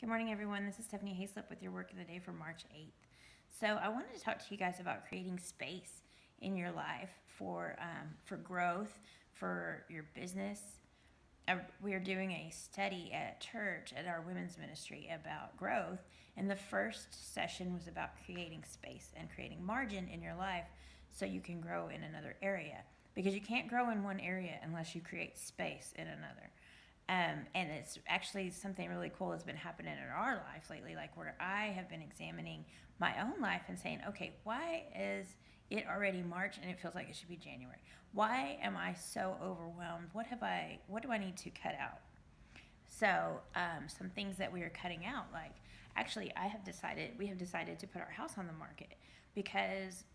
Good morning, everyone. This is Stephanie Hayslip with your Work of the Day for March 8th. So I wanted to talk to you guys about creating space in your life for growth, for your business. We are doing a study at church at our women's ministry about growth, and the first session was about creating space and creating margin in your life so you can grow in another area, because you can't grow in one area unless you create space in another. And it's actually something really cool that's been happening in our life lately, like where I have been examining my own life and saying, okay, why is it already March and it feels like it should be January? Why am I so overwhelmed? What do I need to cut out? So some things that we are cutting out, like actually we have decided to put our house on the market because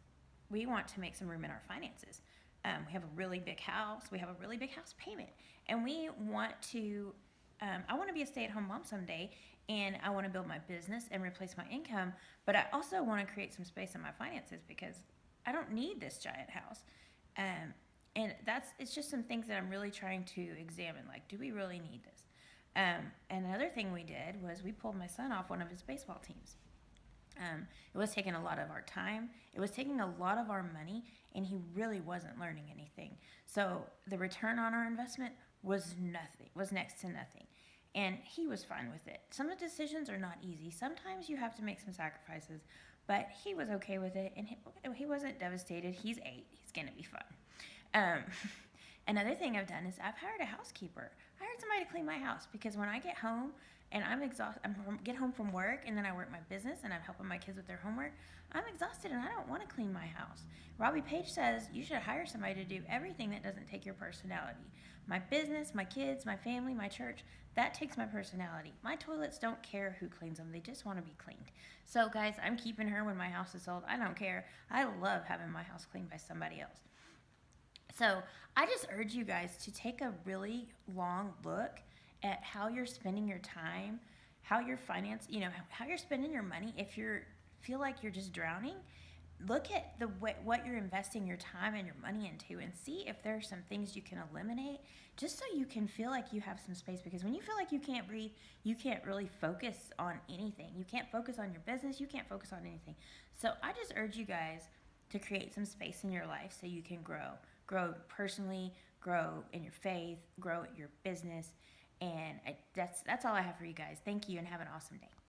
we want to make some room in our finances. We have a really big house. We have a really big house payment. And we want to, I want to be a stay-at-home mom someday, and I want to build my business and replace my income, but I also want to create some space in my finances because I don't need this giant house. And it's just some things that I'm really trying to examine, like, do we really need this? And another thing we did was we pulled my son off one of his baseball teams. It was taking a lot of our time. It was taking a lot of our money, and he really wasn't learning anything. So the return on our investment was next to nothing. And he was fine with it. Some of the decisions are not easy. Sometimes you have to make some sacrifices, but he was okay with it, and he wasn't devastated. He's 8. He's going to be fine. Another thing I've done is I've hired a housekeeper. I hired somebody to clean my house because when I get home and I'm exhausted, get home from work and then I work my business and I'm helping my kids with their homework, I'm exhausted and I don't want to clean my house. Robbie Page says you should hire somebody to do everything that doesn't take your personality. My business, my kids, my family, my church, that takes my personality. My toilets don't care who cleans them. They just want to be cleaned. So guys, I'm keeping her when my house is sold. I don't care. I love having my house cleaned by somebody else. So I just urge you guys to take a really long look at how you're spending your time, how your finance, how you're spending your money. If you feel like you're just drowning, look at what you're investing your time and your money into and see if there are some things you can eliminate just so you can feel like you have some space. Because when you feel like you can't breathe, you can't really focus on anything. You can't focus on your business. You can't focus on anything. So I just urge you guys to create some space in your life so you can grow personally, grow in your faith, grow in your business. And that's all I have for you guys. Thank you and have an awesome day.